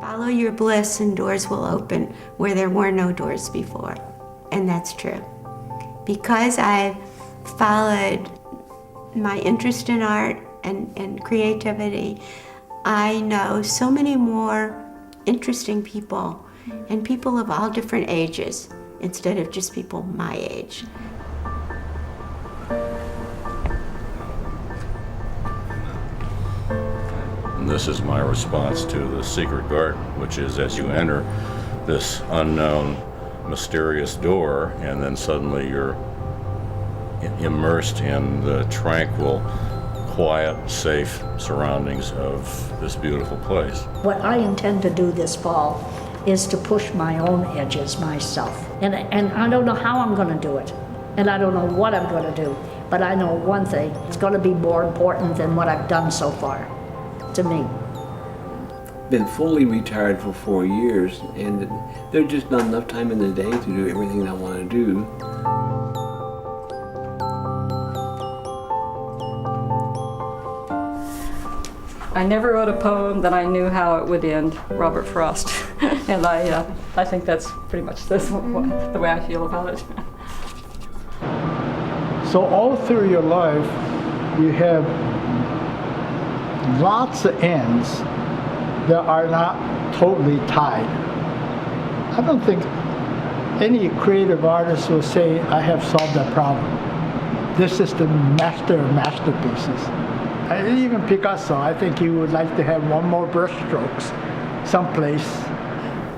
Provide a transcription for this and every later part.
Follow your bliss and doors will open where there were no doors before. And that's true. Because I've followed my interest in art and creativity, I know so many more interesting people and people of all different ages instead of just people my age. And this is my response to the secret garden, which is as you enter this unknown, mysterious door, and then suddenly you're immersed in the tranquil, quiet, safe surroundings of this beautiful place. What I intend to do this fall is to push my own edges myself. And I don't know how I'm going to do it, and I don't know what I'm going to do, but I know one thing, it's going to be more important than what I've done so far, to me. Been fully retired for 4 years, and there's just not enough time in the day to do everything I want to do. I never wrote a poem that I knew how it would end, Robert Frost. And I think that's pretty much the way I feel about it. So all through your life, you have lots of ends that are not totally tied. I don't think any creative artist will say, I have solved that problem. This is the master of masterpieces. And even Picasso, I think he would like to have one more brushstrokes someplace.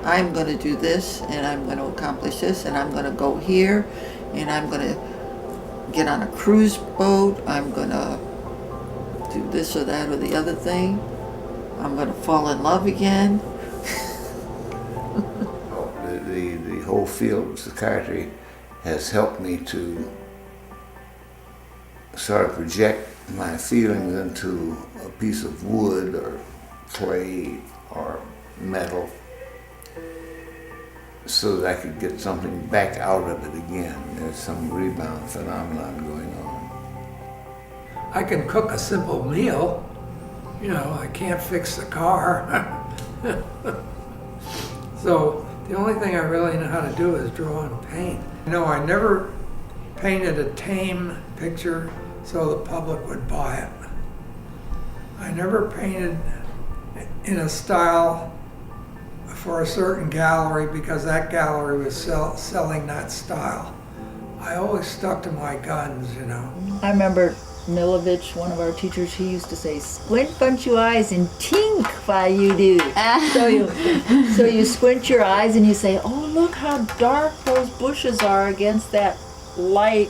I'm going to do this, and I'm going to accomplish this, and I'm going to go here, and I'm going to get on a cruise boat, I'm going to do this or that or the other thing. I'm going to fall in love again. The whole field of psychiatry has helped me to sort of project my feelings into a piece of wood or clay or metal so that I could get something back out of it again. There's some rebound phenomenon going on. I can cook a simple meal. You know, I can't fix the car. So the only thing I really know how to do is draw and paint. You know, I never painted a tame picture so the public would buy it. I never painted in a style for a certain gallery because that gallery was selling that style. I always stuck to my guns, you know. I remember Milovich, one of our teachers, he used to say, squint bunch your eyes and tink while you do. So you squint your eyes and you say, oh, look how dark those bushes are against that light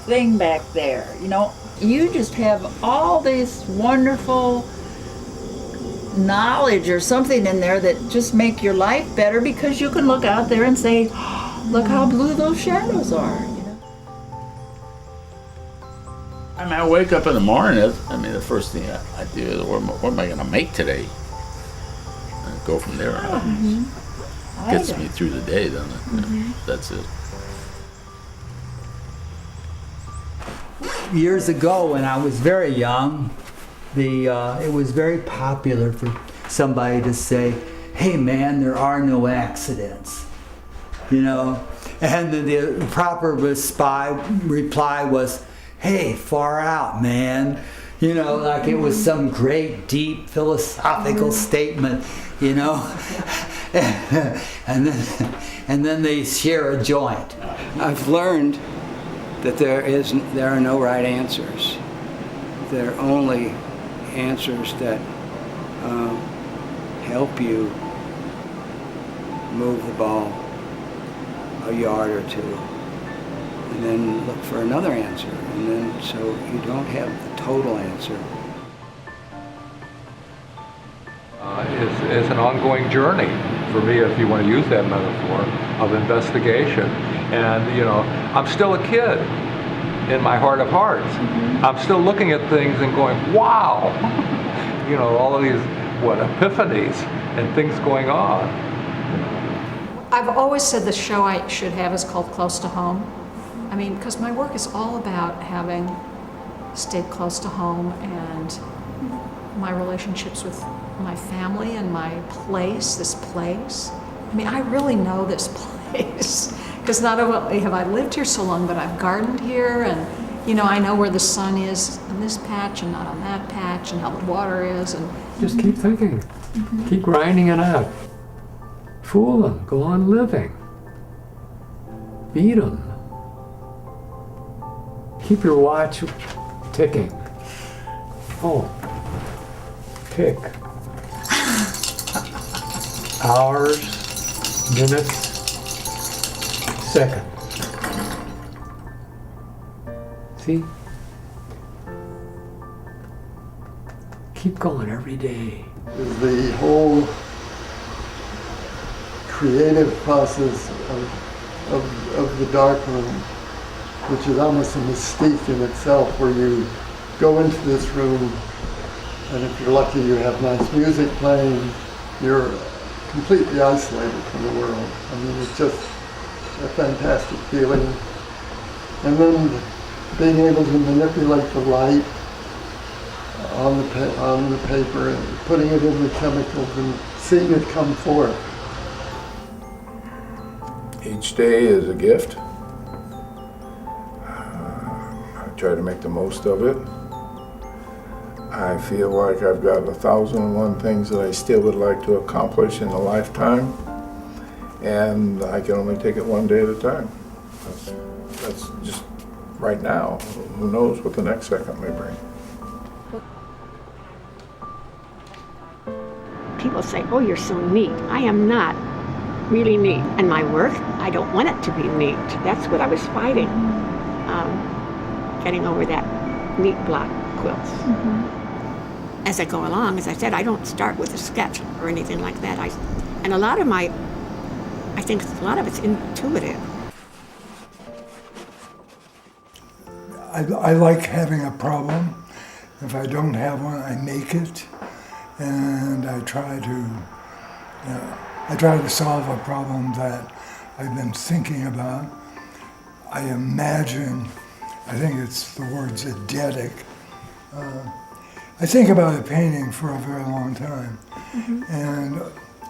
thing back there. You know, you just have all this wonderful knowledge or something in there that just make your life better because you can look out there and say, oh, look how blue those shadows are. I mean, I wake up in the morning, the first thing I do is, what am I going to make today? And go from there. Gets me through the day, then. That's it. Years ago, when I was very young, it was very popular for somebody to say, hey man, there are no accidents. You know? And the proper reply was, hey, far out, man. You know, like it was some great, deep, philosophical statement, you know. and then they share a joint. I've learned that there are no right answers. There are only answers that help you move the ball a yard or two, and then look for another answer, and then so you don't have the total answer. Is an ongoing journey for me, if you want to use that metaphor, of investigation. And you know, I'm still a kid in my heart of hearts. I'm still looking at things and going, wow, you know, all of these epiphanies and things going on. I've always said the show I should have is called Close to Home. I mean, because my work is all about having stayed close to home and my relationships with my family and my place, this place. I mean, I really know this place because not only have I lived here so long, but I've gardened here, and you know, I know where the sun is on this patch and not on that patch, and how the water is, and just keep thinking, keep grinding it out. Fool them, go on living. Beat them. Keep your watch ticking. Oh, tick. Hours, minutes, seconds. See? Keep going every day. The whole creative process of the dark room, which is almost a mystique in itself, where you go into this room, and if you're lucky you have nice music playing, you're completely isolated from the world. I mean, it's just a fantastic feeling. And then being able to manipulate the light on the paper and putting it in the chemicals and seeing it come forth. Each day is a gift. I try to make the most of it. I feel like I've got 1,001 things that I still would like to accomplish in a lifetime, and I can only take it one day at a time. That's just right now. Who knows what the next second may bring. People say, oh, you're so neat. I am not really neat. And my work, I don't want it to be neat. That's what I was fighting, getting over that neat block quilts. As I go along, as I said, I don't start with a sketch or anything like that. And a lot of I think a lot of it's intuitive. I like having a problem. If I don't have one, I make it, and I try to solve a problem that I've been thinking about. I imagine, I think it's the word's eidetic. I think about a painting for a very long time, and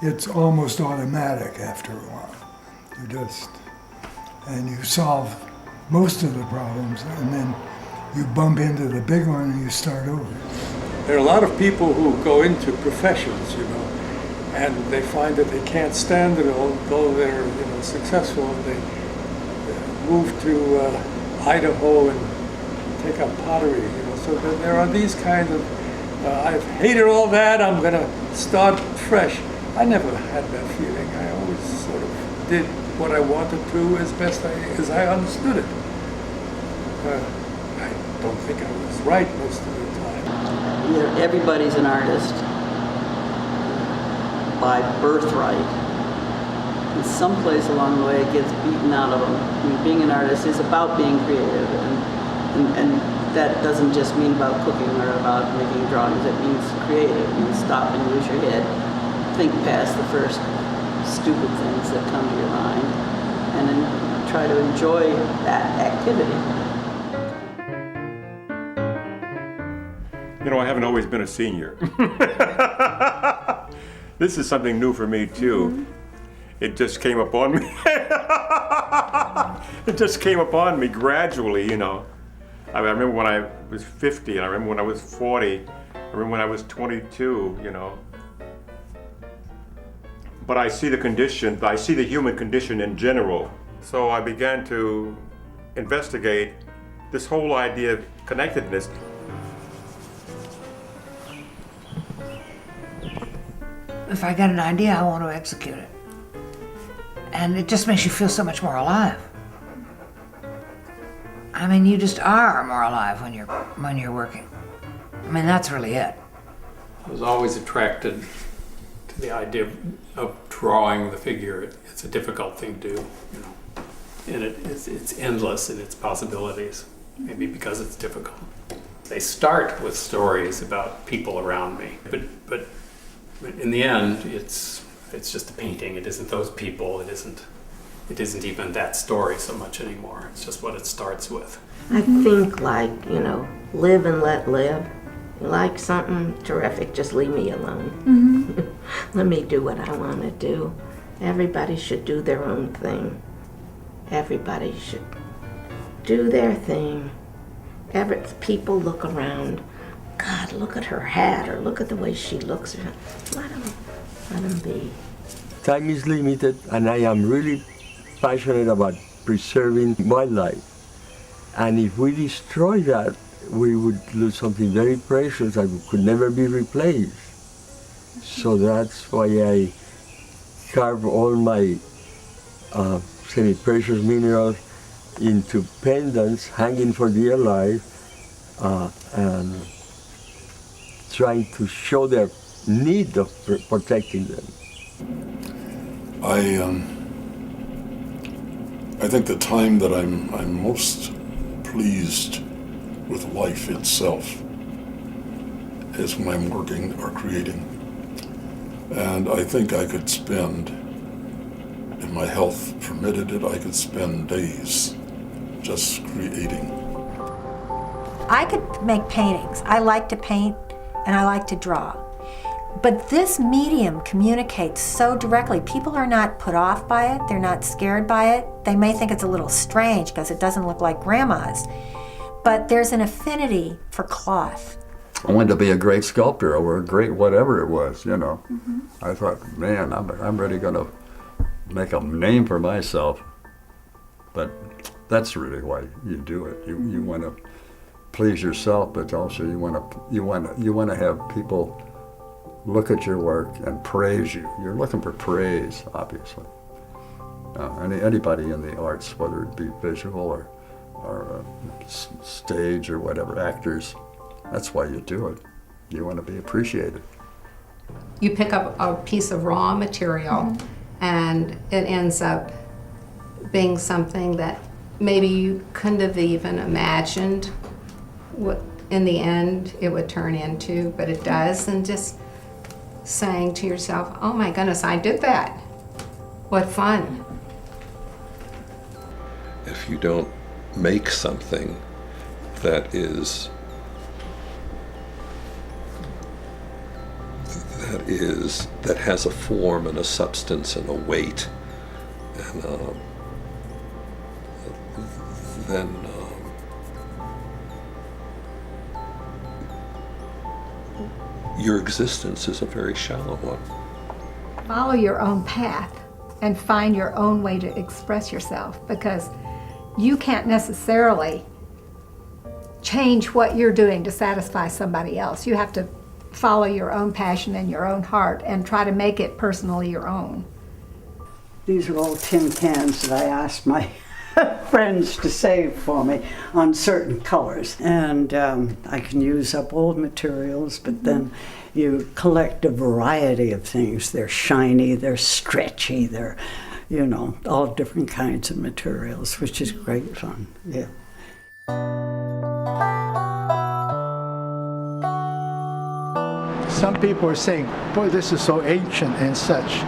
it's almost automatic after a while. And you solve most of the problems, and then you bump into the big one and you start over. There are a lot of people who go into professions, you know, and they find that they can't stand it, although they're, you know, successful. They move to Idaho and take up pottery, you know. So there are these kinds of, I've hated all that, I'm going to start fresh. I never had that feeling. I always sort of did what I wanted to as best as I understood it. I don't think I was right most of the time. You know, everybody's an artist by birthright. And someplace along the way it gets beaten out of them. I mean, being an artist is about being creative, and that doesn't just mean about cooking or about making drawings. It means creative. It means stop and use your head. Think past the first stupid things that come to your mind, and then try to enjoy that activity. You know, I haven't always been a senior. This is something new for me, too. It just came upon me. It just came upon me gradually, you know. I remember when I was 50, and I remember when I was 40, I remember when I was 22, you know. But I see the condition, I see the human condition in general. So I began to investigate this whole idea of connectedness. If I get an idea, I want to execute it. And it just makes you feel so much more alive. I mean, you just are more alive when you're working. I mean, that's really it. I was always attracted to the idea of drawing the figure. It's a difficult thing to do, you know, and it's endless in its possibilities, maybe because it's difficult. They start with stories about people around me, but in the end, it's just a painting. It isn't those people. It isn't even that story so much anymore. It's just what it starts with. I think, like, you know, live and let live You like something? Terrific. Just leave me alone. Let me do what I want to do. Everybody should do their own thing. Everybody should do their thing. People look around. God, look at her hat, or look at the way she looks. Let them be. Time is limited, and I am really passionate about preserving wildlife. And if we destroy that, we would lose something very precious that could never be replaced. So that's why I carve all my semi-precious minerals into pendants hanging for dear life, and trying to show their need of protecting them. I think the time that I'm most pleased with life itself is when I'm working or creating. And I think I could spend, if my health permitted it, I could spend days just creating. I could make paintings. I like to paint and I like to draw. But this medium communicates so directly. People are not put off by it. They're not scared by it. They may think it's a little strange because it doesn't look like grandma's. But there's an affinity for cloth. I wanted to be a great sculptor or a great whatever it was, you know. I thought, man, I'm really going to make a name for myself. But that's really why you do it. You want to please yourself, but also you want to have people look at your work and praise you. You're looking for praise, obviously. Anybody in the arts, whether it be visual or stage or whatever, actors, that's why you do it. You want to be appreciated. You pick up a piece of raw material and it ends up being something that maybe you couldn't have even imagined what in the end it would turn into, but it does, and just saying to yourself, oh my goodness, I did that. What fun. If you don't make something that has a form and a substance and a weight, and then your existence is a very shallow one. Follow your own path and find your own way to express yourself, because you can't necessarily change what you're doing to satisfy somebody else. You have to follow your own passion and your own heart and try to make it personally your own. These are all tin cans that I asked my friends to save for me on certain colors. And I can use up old materials, but then you collect a variety of things. They're shiny, they're stretchy, they're, you know, all different kinds of materials, which is great fun, yeah. Some people are saying, boy, this is so ancient and such.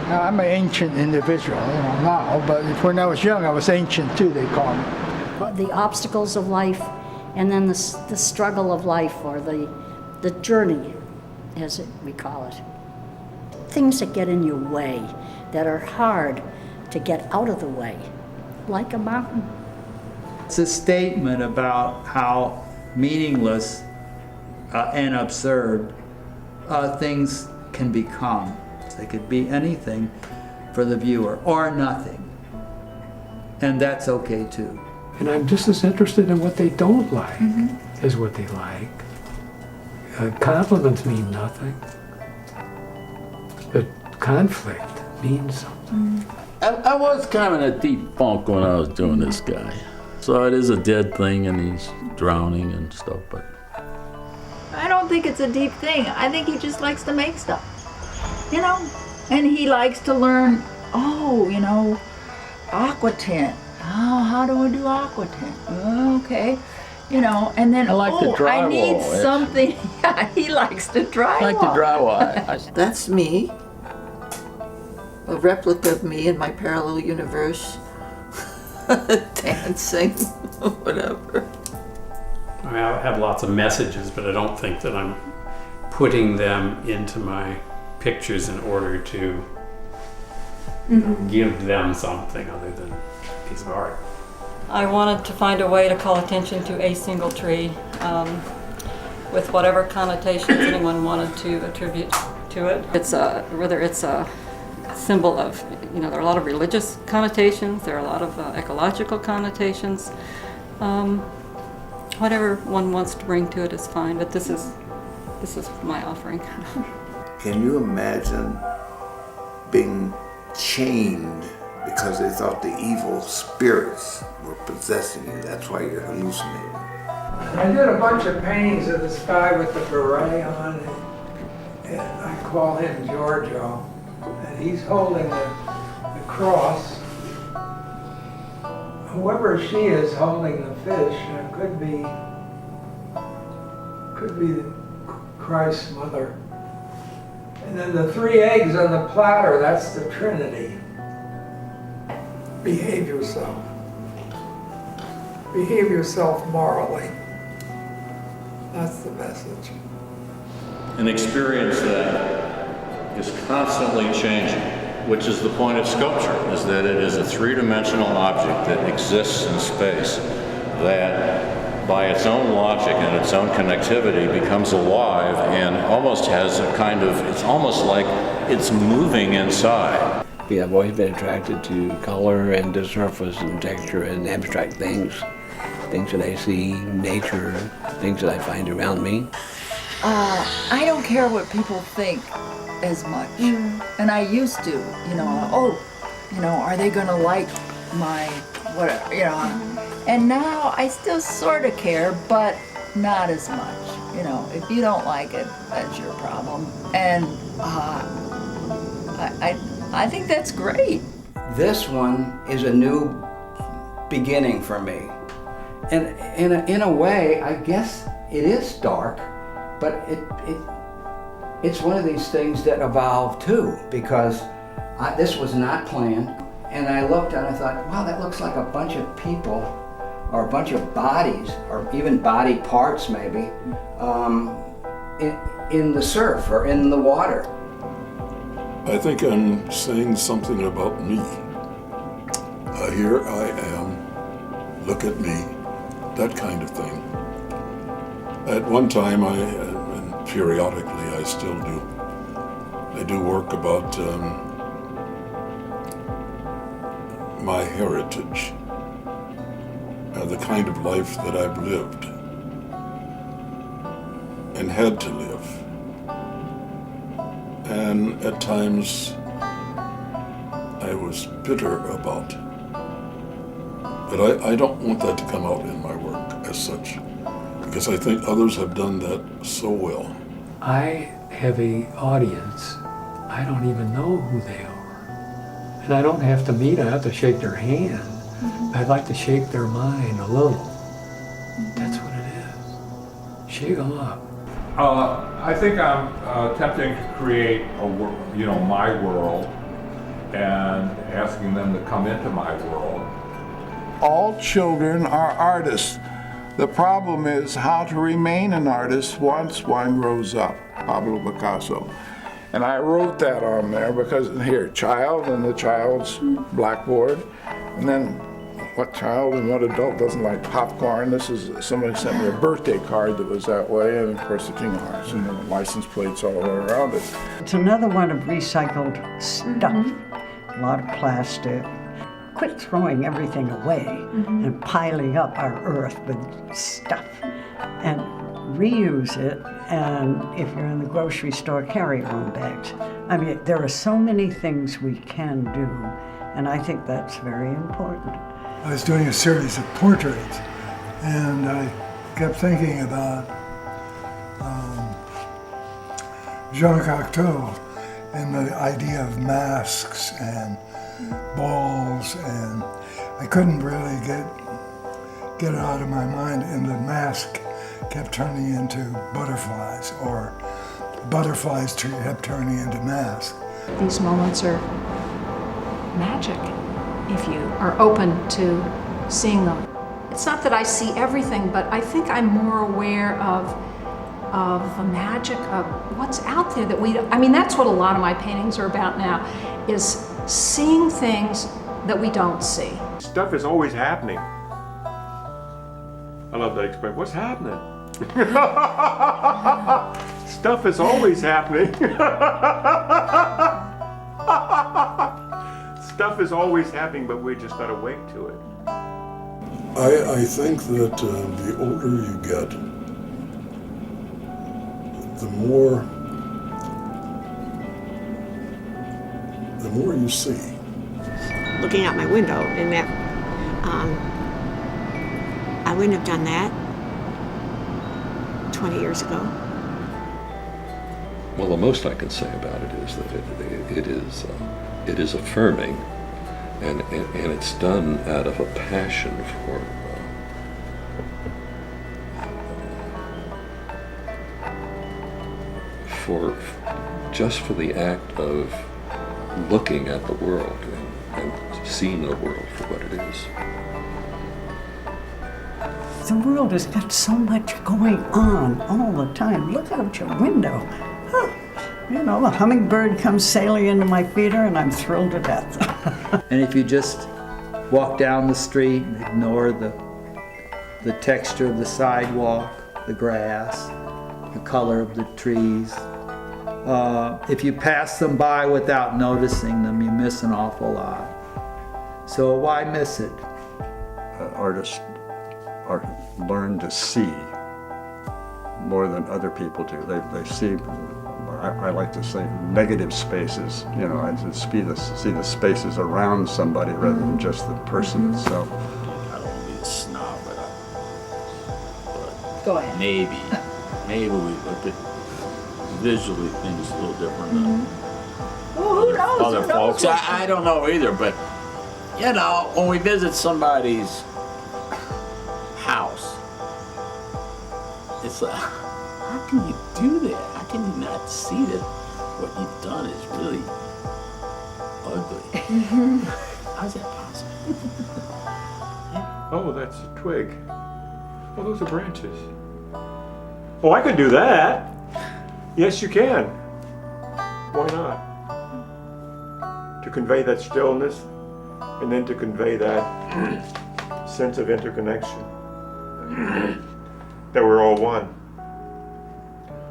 Now, I'm an ancient individual, you know, now, but when I was young, I was ancient too, they call me. The obstacles of life, and then the struggle of life, or the journey, as we call it. Things that get in your way, that are hard to get out of the way, like a mountain. It's a statement about how meaningless and absurd things can become. They could be anything for the viewer, or nothing. And that's okay too. And I'm just as interested in what they don't like as what they like. Compliments mean nothing, but conflict means something. I was kind of in a deep funk when I was doing this guy. So it is a dead thing and he's drowning and stuff, but I don't think it's a deep thing. I think he just likes to make stuff, you know? And he likes to learn, oh, you know, aqua tint. Oh, how do I do aqua tint? Okay. You know, and then, I like to drywall, I need something. Yeah, he likes to drywall. I like to drywall. That's me. A replica of me in my parallel universe. Dancing, whatever. I mean, I have lots of messages, but I don't think that I'm putting them into my pictures in order to give them something other than a piece of art. I wanted to find a way to call attention to a single tree with whatever connotations anyone wanted to attribute to it. Whether it's a symbol of, there are a lot of religious connotations, there are a lot of ecological connotations. Whatever one wants to bring to it is fine, but this is my offering. Can you imagine being chained because they thought the evil spirits were possessing you? That's why you're hallucinating. I did a bunch of paintings of this guy with the beret on, and I call him Giorgio, and he's holding the cross. Whoever she is holding the fish could be Christ's mother. And then the 3 eggs on the platter, that's the Trinity. Behave yourself. Behave yourself morally. That's the message. An experience that is constantly changing, which is the point of sculpture, is that it is a three-dimensional object that exists in space, that by its own logic and its own connectivity becomes alive and almost has a kind of, it's almost like it's moving inside. Yeah, I've always been attracted to color and the surface and texture and abstract things that I see, nature, things that I find around me. I don't care what people think as much. And I used to, are they gonna like my, and now I still sort of care, but not as much. If you don't like it, that's your problem. And I think that's great. This one is a new beginning for me. And in a way, I guess it is dark, but it's one of these things that evolved too, because this was not planned. And I looked and I thought, wow, that looks like a bunch of people, or a bunch of bodies, or even body parts maybe, in the surf or in the water. I think I'm saying something about me. Here I am, look at me, that kind of thing. At one time, and periodically I still do, I do work about my heritage, the kind of life that I've lived and had to live. And at times I was bitter about. But I don't want that to come out in my work as such, because I think others have done that so well. I have an audience. I don't even know who they are. And I don't have to meet them, I have to shake their hand. I'd like to shake their mind a little. That's what it is. Shake them up. I think I'm attempting to create my world and asking them to come into my world. All children are artists. The problem is how to remain an artist once one grows up. Pablo Picasso. And I wrote that on there because here, child and the child's blackboard. And then what child and what adult doesn't like popcorn? Somebody sent me a birthday card that was that way, and of course the King of Hearts and the license plates all the way around it. It's another one of recycled stuff. A lot of plastic. Quit throwing everything away and piling up our earth with stuff. And reuse it, and if you're in the grocery store, carry your own bags. I mean, there are so many things we can do, and I think that's very important. I was doing a series of portraits, and I kept thinking about Jean Cocteau and the idea of masks and balls, and I couldn't really get it out of my mind, and the mask kept turning into butterflies, or butterflies kept turning into masks. These moments are magic if you are open to seeing them. it's not that I see everything, but I think I'm more aware of the magic of what's out there that we don't. I mean, that's what a lot of my paintings are about now, is seeing things that we don't see. Stuff is always happening. I love that expression. What's happening? Stuff is always happening. Stuff is always happening, but we're just not awake to it. I think that the older you get, the more you see. Looking out my window, and that I wouldn't have done that 20 years ago. Well, the most I can say about it is that it is affirming, and it's done out of a passion for the act of looking at the world and seeing the world for what it is. The world has got so much going on all the time. Look out your window. Huh. You know, a hummingbird comes sailing into my feeder and I'm thrilled to death. And if you just walk down the street and ignore the texture of the sidewalk, the grass, the color of the trees, if you pass them by without noticing them, you miss an awful lot. So why miss it? Artists learn to see more than other people do. They see, I like to say, negative spaces. You know, I just see the spaces around somebody rather than just the person itself. I don't want to be a snob, but Go ahead. maybe we look at visually things a little different than Well, who knows? other Who knows folks. I don't know either, but you know, when we visit somebody's house, it's like, how can you do that? How can you not see that what you've done is really ugly? How's that possible? Oh, that's a twig. Oh, those are branches. Oh, I could do that. Yes, you can. Why not? To convey that stillness and then to convey that sense of interconnection. That we're all one,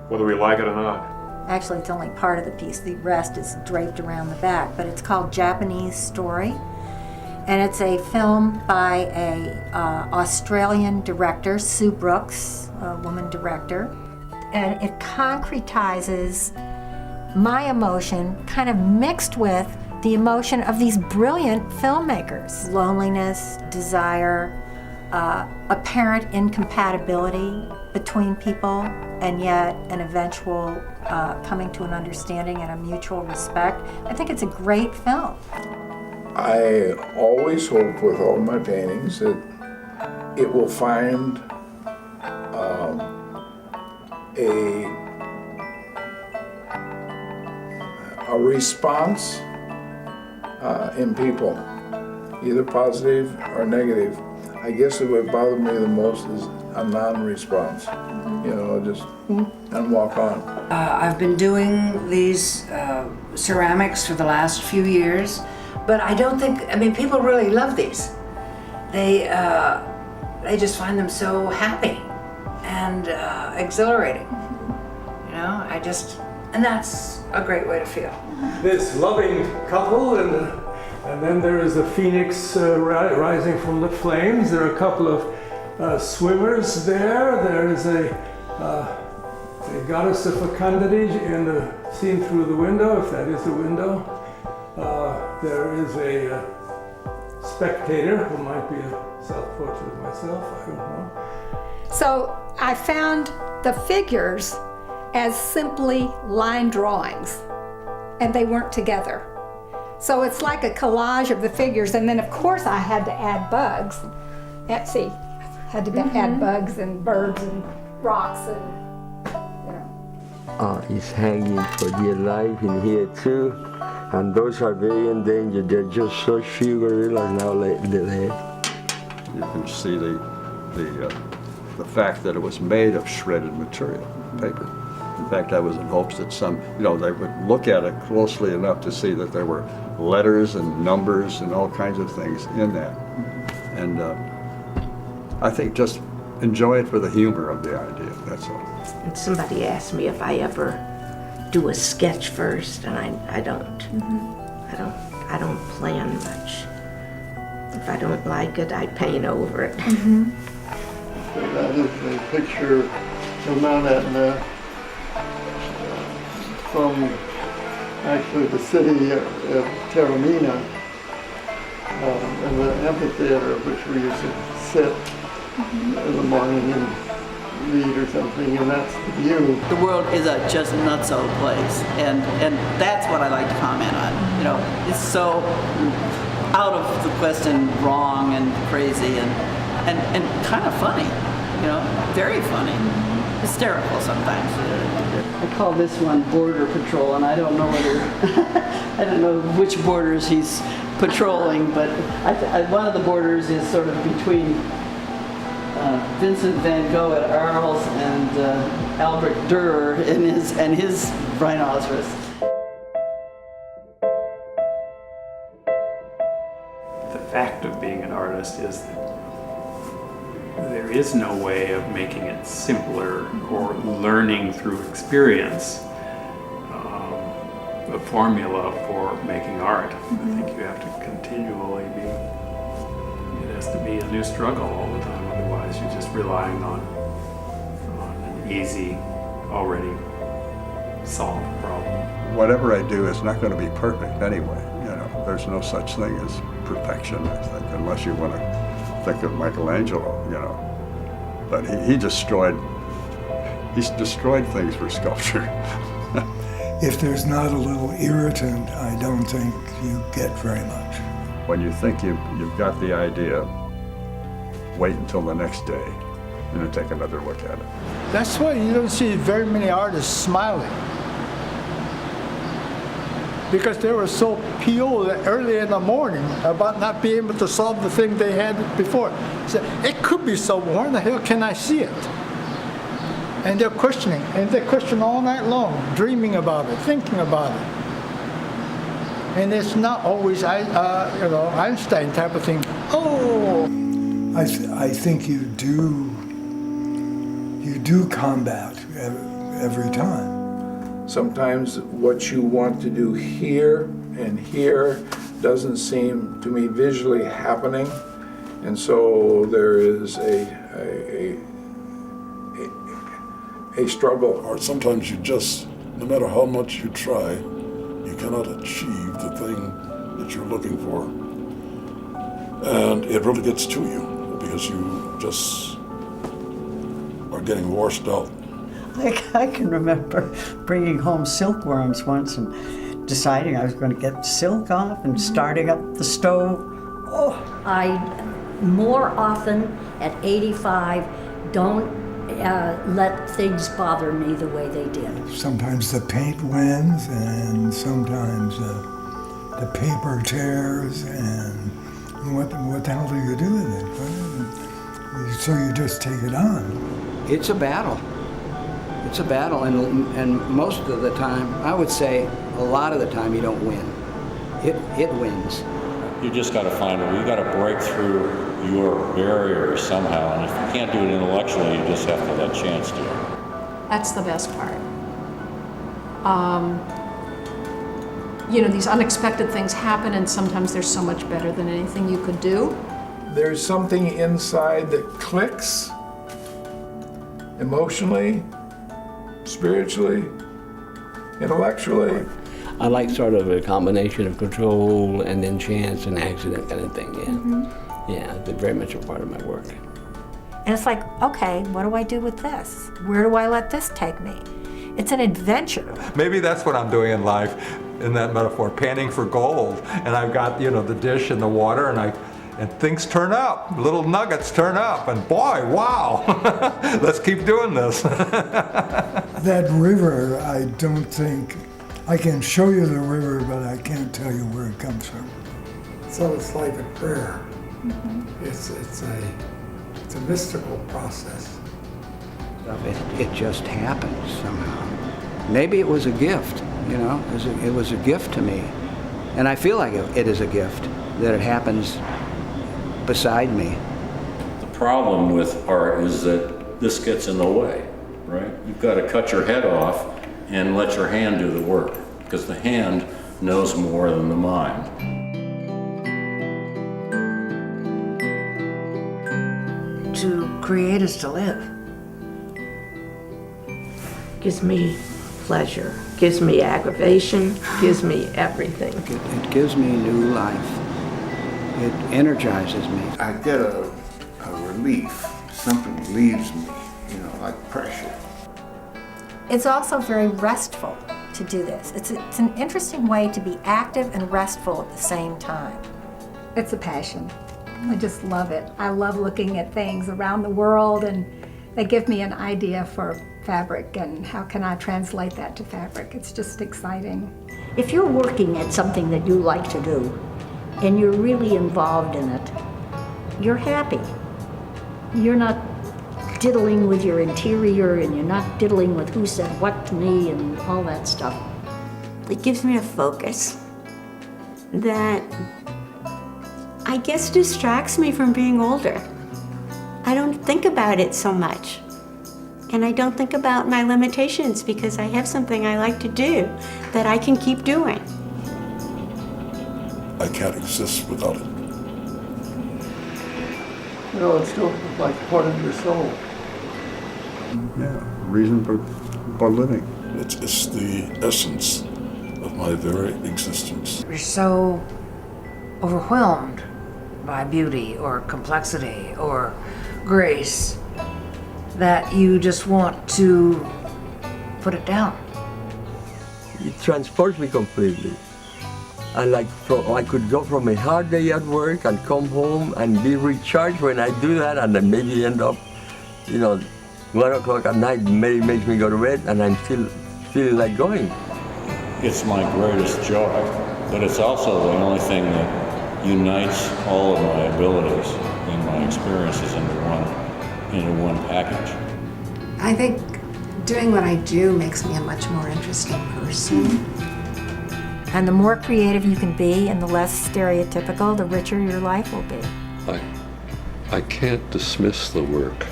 whether we like it or not. Actually, it's only part of the piece. The rest is draped around the back, but it's called Japanese Story. And it's a film by a Australian director, Sue Brooks, a woman director. And it concretizes my emotion, kind of mixed with the emotion of these brilliant filmmakers. Loneliness, desire, apparent incompatibility between people, and yet an eventual coming to an understanding and a mutual respect. I think it's a great film. I always hope with all my paintings that it will find a response in people, either positive or negative. I guess what would bother me the most is a non-response. You know, just and walk on. I've been doing these ceramics for the last few years, but I don't think, I mean, people really love these. They just find them so happy and exhilarating. You know, and that's a great way to feel. This loving couple, and then there is a phoenix rising from the flames. There are a couple of swimmers there. There is a goddess of fecundity in the seen through the window, if that is the window. There is a spectator who might be a self-portrait of myself. I don't know. So I found the figures as simply line drawings, and they weren't together. So it's like a collage of the figures, and then of course I had to add bugs. Add bugs and birds and rocks and, you know. It's hanging for dear life in here too, and those are very endangered. They're just so sugar like now lately. You can see the fact that it was made of shredded material, paper. In fact, I was in hopes that they would look at it closely enough to see that there were letters and numbers and all kinds of things in that. And I think just enjoy it for the humor of the idea, that's all. And somebody asked me if I ever do a sketch first, and I don't. I don't plan much. If I don't like it, I paint over it. That is a picture of Mount Etna from actually the city of Taormina and the amphitheater, which we used to sit in the morning and read or something, and that's the view. The world is a just nutso place, and that's what I like to comment on. You know, it's so out of the question, wrong and crazy, and kind of funny. You know, very funny, hysterical sometimes. I call this one Border Patrol, and I don't know whether I don't know which borders he's patrolling, but one of the borders is sort of between Vincent van Gogh at Arles and Albert Dürer and his rhinoceros. The fact of being an artist is that there is no way of making it simpler or learning through experience a formula for making art. I think you have to continually it has to be a new struggle all the time, otherwise you're just relying on an easy, already solved problem. Whatever I do is not going to be perfect anyway. You know, there's no such thing as perfection, I think, unless you want to think of Michelangelo, you know. But he destroyed things for sculpture. If there's not a little irritant, I don't think you get very much. When you think you've got the idea, wait until the next day and then take another look at it. That's why you don't see very many artists smiling. Because they were so PO early in the morning about not being able to solve the thing they had before. So it could be solved. Where the hell can I see it? And they're questioning, and they question all night long, dreaming about it, thinking about it. And it's not always, Einstein type of thing. Oh, I think you do combat every time. Sometimes what you want to do here and here doesn't seem to me visually happening, and so there is a struggle. Or sometimes you just, no matter how much you try, you cannot achieve the thing that you're looking for. And it really gets to you because you just are getting washed out. I can remember bringing home silkworms once and deciding I was going to get silk off and starting up the stove. Oh, I more often at 85 don't let things bother me the way they did. Sometimes the paint wins, and sometimes the paper tears, and what the hell do you do with it? So you just take it on. It's a battle. It's a battle, and most of the time, I would say a lot of the time, you don't win. It wins. You just got to find it. You got to break through your barrier somehow, and if you can't do it intellectually, you just have to let chance do it. That's the best part. These unexpected things happen, and sometimes they're so much better than anything you could do. There's something inside that clicks emotionally, spiritually, intellectually. I like sort of a combination of control and then chance and accident kind of thing, yeah. Yeah, they're very much a part of my work. And it's like, okay, what do I do with this? Where do I let this take me? It's an adventure. Maybe that's what I'm doing in life, in that metaphor, panning for gold. And I've got, the dish and the water, and things turn up, little nuggets turn up, and boy, wow, let's keep doing this. That river, I don't think, I can show you the river, but I can't tell you where it comes from. So it's like a prayer. It's a mystical process. It just happened somehow. Maybe it was a gift, you know, it was a gift to me. And I feel like it is a gift that it happens beside me. The problem with art is that this gets in the way, right? You've got to cut your head off and let your hand do the work, because the hand knows more than the mind. To create is to live. Gives me pleasure, gives me aggravation, gives me everything. It gives me new life. It energizes me. I get a relief. Something leaves me, you know, like pressure. It's also very restful to do this. It's an interesting way to be active and restful at the same time. It's a passion. I just love it. I love looking at things around the world, and they give me an idea for fabric and how can I translate that to fabric. It's just exciting. If you're working at something that you like to do and you're really involved in it, you're happy. You're not diddling with your interior and you're not diddling with who said what to me and all that stuff. It gives me a focus that I guess distracts me from being older. I don't think about it so much. And I don't think about my limitations because I have something I like to do that I can keep doing. I can't exist without it. You know, it's still like part of your soul. Yeah, reason for living. It's the essence of my very existence. You're so overwhelmed by beauty or complexity or grace that you just want to put it down. It transports me completely. And like I could go from a hard day at work and come home and be recharged when I do that, and then maybe end up, 1 o'clock at night, maybe makes me go to bed and I'm still feeling like going. It's my greatest joy, but it's also the only thing that unites all of my abilities and my experiences into one package. I think doing what I do makes me a much more interesting person. And the more creative you can be and the less stereotypical, the richer your life will be. I can't dismiss the work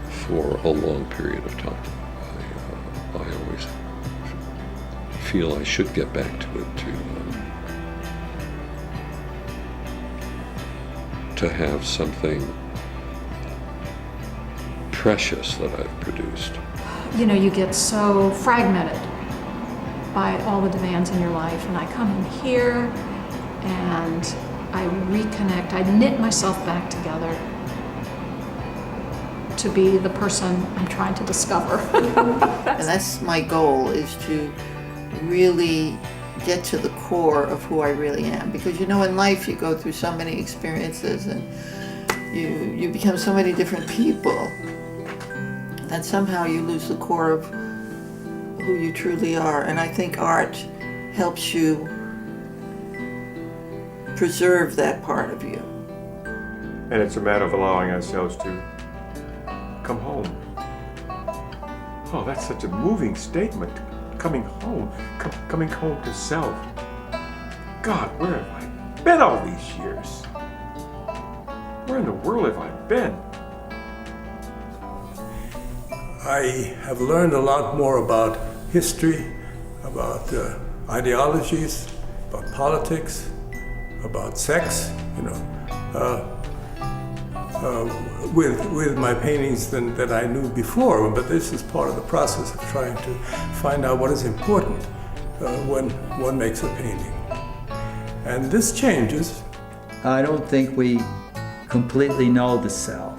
for a long period of time. I always feel I should get back to it to have something precious that I've produced. You get so fragmented by all the demands in your life, and I come in here and I reconnect, I knit myself back together to be the person I'm trying to discover. And that's my goal, is to really get to the core of who I really am. Because in life you go through so many experiences and you become so many different people that somehow you lose the core of who you truly are. And I think art helps you preserve that part of you. And it's a matter of allowing ourselves to come home. Oh, that's such a moving statement. Coming home. Coming home to self. God, where have I been all these years? Where in the world have I been? I have learned a lot more about history, about ideologies, about politics, about sex, with my paintings than I knew before. But this is part of the process of trying to find out what is important when one makes a painting. And this changes. I don't think we completely know the self.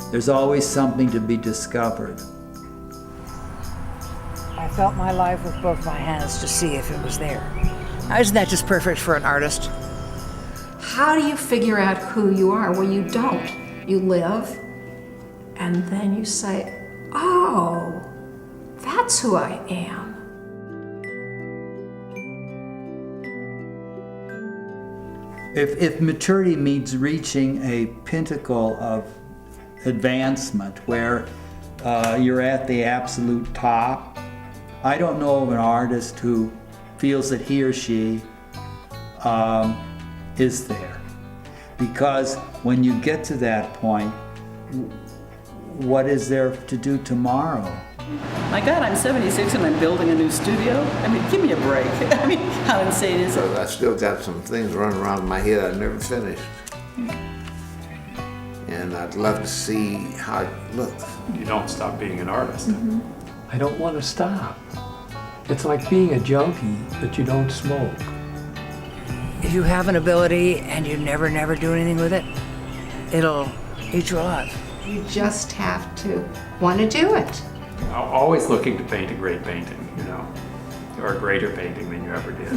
There's always something to be discovered. I felt my life with both my hands to see if it was there. Isn't that just perfect for an artist? How do you figure out who you are? Well, you don't. You live, and then you say, oh, that's who I am. If maturity means reaching a pinnacle of advancement where you're at the absolute top, I don't know of an artist who feels that he or she is there. Because when you get to that point, what is there to do tomorrow? My God, I'm 76 and I'm building a new studio. I mean, give me a break. I mean, how insane is it? I still got some things running around in my head I never finished. And I'd love to see how it looks. You don't stop being an artist. I don't want to stop. It's like being a junkie, but you don't smoke. If you have an ability and you never do anything with it, it'll eat you alive. You just have to want to do it. Always looking to paint a great painting, you know, or a greater painting than you ever did.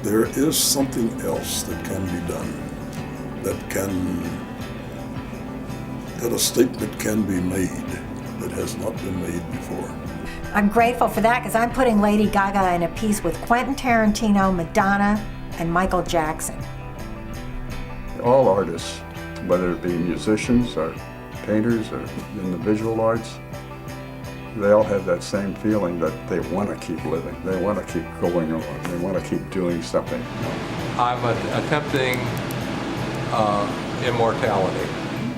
There is something else that can be done, that a statement can be made that has not been made before. I'm grateful for that because I'm putting Lady Gaga in a piece with Quentin Tarantino, Madonna, and Michael Jackson. All artists, whether it be musicians or painters or in the visual arts, they all have that same feeling that they want to keep living. They want to keep going on. They want to keep doing something. I'm attempting immortality.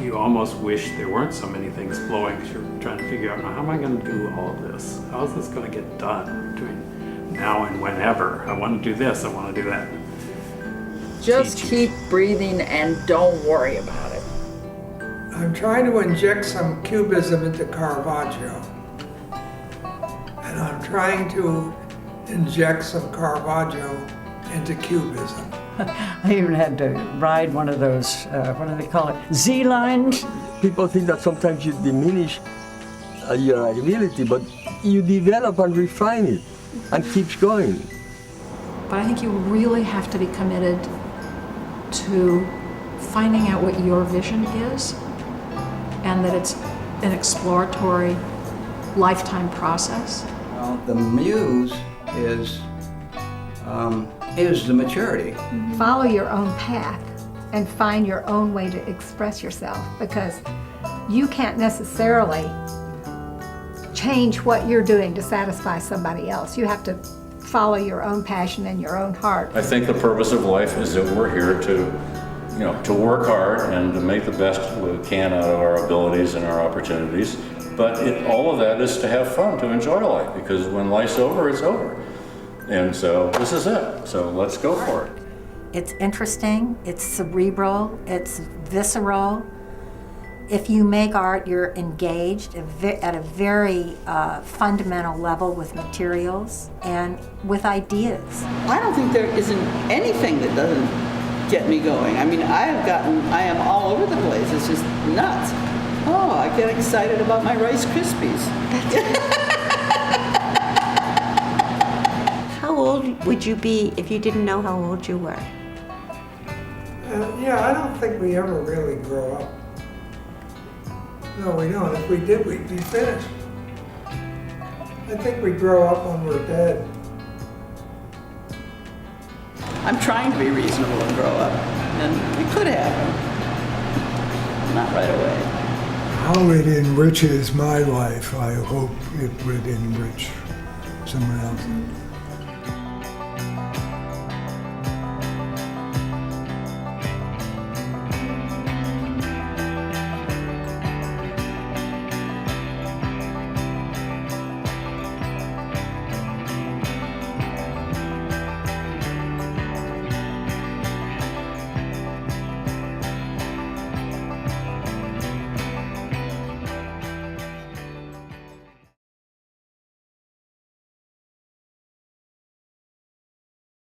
You almost wish there weren't so many things flowing because you're trying to figure out, now, how am I going to do all of this? How is this going to get done between now and whenever? I want to do this, I want to do that. Just keep breathing and don't worry about it. I'm trying to inject some cubism into Caravaggio. And I'm trying to inject some Caravaggio into cubism. I even had to ride one of those, what do they call it, Z-lines? People think that sometimes you diminish your ability, but you develop and refine it and keeps going. But I think you really have to be committed to finding out what your vision is, and that it's an exploratory lifetime process. Well, the muse is the maturity. Follow your own path and find your own way to express yourself, because you can't necessarily change what you're doing to satisfy somebody else. You have to follow your own passion and your own heart. I think the purpose of life is that we're here to work hard and to make the best we can out of our abilities and our opportunities. But all of that is to have fun, to enjoy life, because when life's over, it's over. And so this is it. So let's go for it. It's interesting, it's cerebral, it's visceral. If you make art, you're engaged at a very fundamental level with materials and with ideas. I don't think there isn't anything that doesn't get me going. I mean, I am all over the place. It's just nuts. Oh, I get excited about my Rice Krispies. How old would you be if you didn't know how old you were? Yeah, I don't think we ever really grow up. No, we don't. If we did, we'd be finished. I think we grow up when we're dead. I'm trying to be reasonable and grow up, and it could happen. Not right away. How it enriches my life, I hope it would enrich someone else.